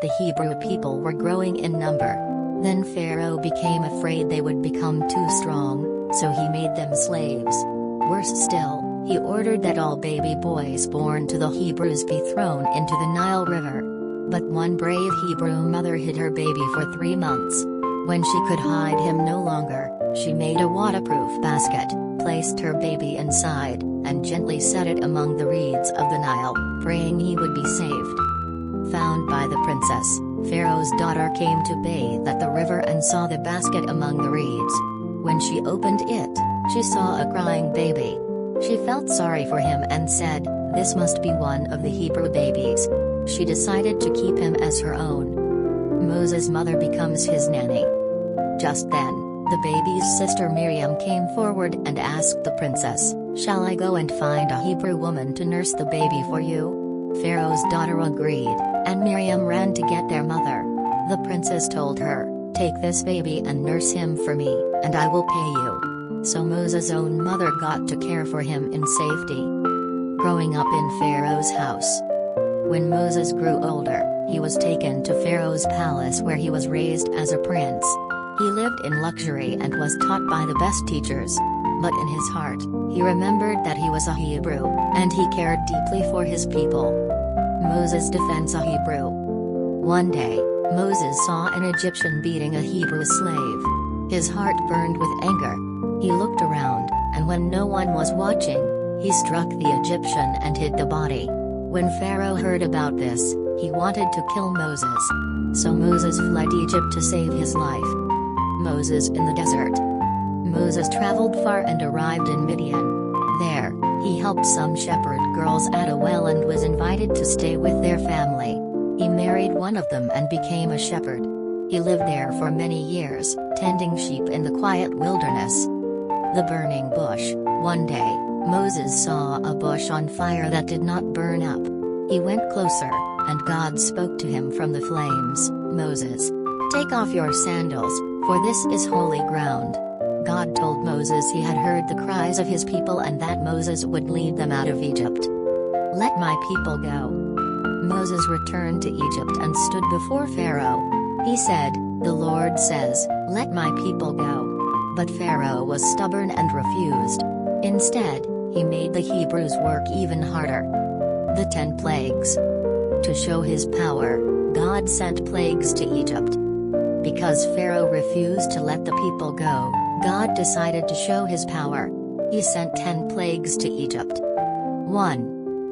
The Hebrew people were growing in number. Then Pharaoh became afraid they would become too strong, so he made them slaves. Worse still, he ordered that all baby boys born to the Hebrews be thrown into the Nile River. But one brave Hebrew mother hid her baby for 3 months. When she could hide him no longer, she made a waterproof basket, placed her baby inside, and gently set it among the reeds of the Nile, praying he would be saved. Found by the princess, Pharaoh's daughter came to bathe at the river and saw the basket among the reeds. When she opened it, she saw a crying baby. She felt sorry for him and said, "This must be one of the Hebrew babies." She decided to keep him as her own. Moses' mother becomes his nanny. Just then, the baby's sister Miriam came forward and asked the princess, "Shall I go and find a Hebrew woman to nurse the baby for you?" Pharaoh's daughter agreed, and Miriam ran to get their mother. The princess told her, "Take this baby and nurse him for me, and I will pay you." So Moses' own mother got to care for him in safety. Growing up in Pharaoh's house. When Moses grew older, he was taken to Pharaoh's palace where he was raised as a prince. He lived in luxury and was taught by the best teachers. But in his heart, he remembered that he was a Hebrew, and he cared deeply for his people. Moses defends a Hebrew. One day, Moses saw an Egyptian beating a Hebrew slave. His heart burned with anger. He looked around, and when no one was watching, he struck the Egyptian and hid the body. When Pharaoh heard about this, he wanted to kill Moses. So Moses fled Egypt to save his life. Moses in the desert. Moses traveled far and arrived in Midian. There, he helped some shepherd girls at a well and was invited to stay with their family. He married one of them and became a shepherd. He lived there for many years, tending sheep in the quiet wilderness. The burning bush. One day, Moses saw a bush on fire that did not burn up. He went closer, and God spoke to him from the flames, "Moses, take off your sandals, for this is holy ground." God told Moses he had heard the cries of his people and that Moses would lead them out of Egypt. "Let my people go." Moses returned to Egypt and stood before Pharaoh. He said, "The Lord says, 'Let my people go.'" But Pharaoh was stubborn and refused. Instead, he made the Hebrews work even harder. The 10 plagues. To show his power, God sent plagues to Egypt. Because Pharaoh refused to let the people go, God decided to show his power. He sent 10 plagues to Egypt. 1.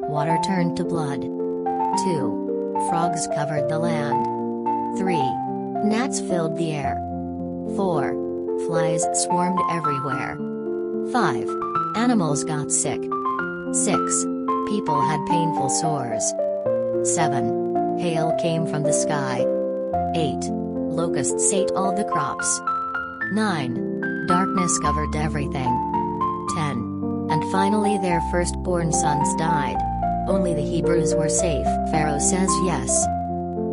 Water turned to blood. 2. Frogs covered the land. 3. Gnats filled the air. 4. Flies swarmed everywhere. 5. Animals got sick. 6. People had painful sores. 7. Hail came from the sky. 8. Locusts ate all the crops. 9. Darkness covered everything. 10. And finally their firstborn sons died. Only the Hebrews were safe. Pharaoh says yes.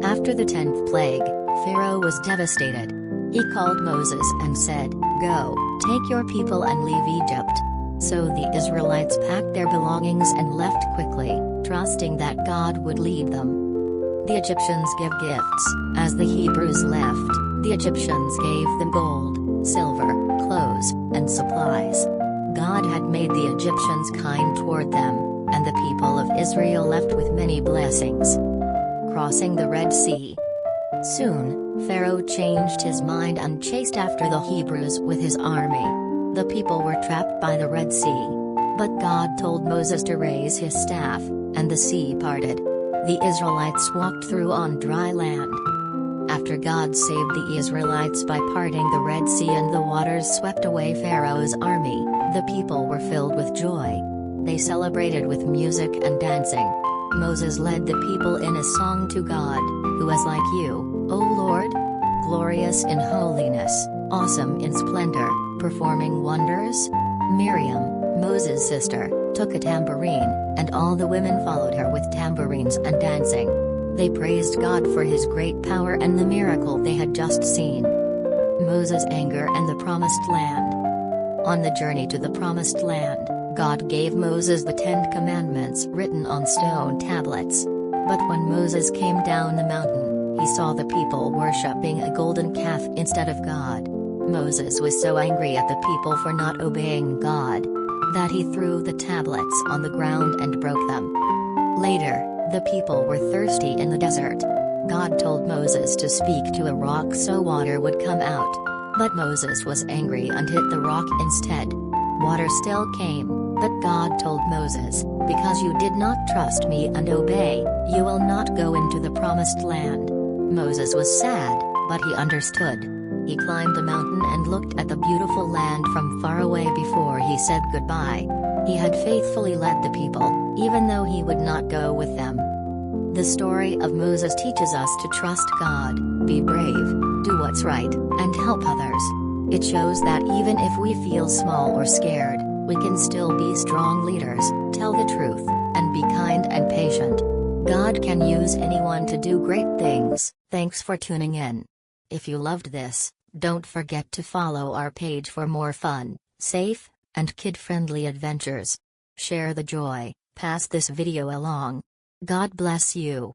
After the 10th plague, Pharaoh was devastated. He called Moses and said, "Go, take your people and leave Egypt." So the Israelites packed their belongings and left quickly, trusting that God would lead them. The Egyptians give gifts. As the Hebrews left, the Egyptians gave them gold, silver, clothes, and supplies. God had made the Egyptians kind toward them, and the people of Israel left with many blessings. Crossing the Red Sea. Soon, Pharaoh changed his mind and chased after the Hebrews with his army. The people were trapped by the Red Sea. But God told Moses to raise his staff, and the sea parted. The Israelites walked through on dry land. After God saved the Israelites by parting the Red Sea and the waters swept away Pharaoh's army, the people were filled with joy. They celebrated with music and dancing. Moses led the people in a song to God, "Who is like you, O Lord? Glorious in holiness, awesome in splendor, performing wonders?" Miriam, Moses' sister, took a tambourine, and all the women followed her with tambourines and dancing. They praised God for his great power and the miracle they had just seen. Moses' anger and the Promised Land. On the journey to the Promised Land, God gave Moses the 10 Commandments written on stone tablets. But when Moses came down the mountain, he saw the people worshipping a golden calf instead of God. Moses was so angry at the people for not obeying God that he threw the tablets on the ground and broke them. Later, the people were thirsty in the desert. God told Moses to speak to a rock so water would come out. But Moses was angry and hit the rock instead. Water still came, but God told Moses, "Because you did not trust me and obey, you will not go into the promised land." Moses was sad, but he understood. He climbed the mountain and looked at the beautiful land from far away before he said goodbye. He had faithfully led the people, even though he would not go with them. The story of Moses teaches us to trust God, be brave, do what's right, and help others. It shows that even if we feel small or scared, we can still be strong leaders, tell the truth, and be kind and patient. God can use anyone to do great things. Thanks for tuning in. If you loved this, don't forget to follow our page for more fun, safe, and kid-friendly adventures. Share the joy, pass this video along. God bless you.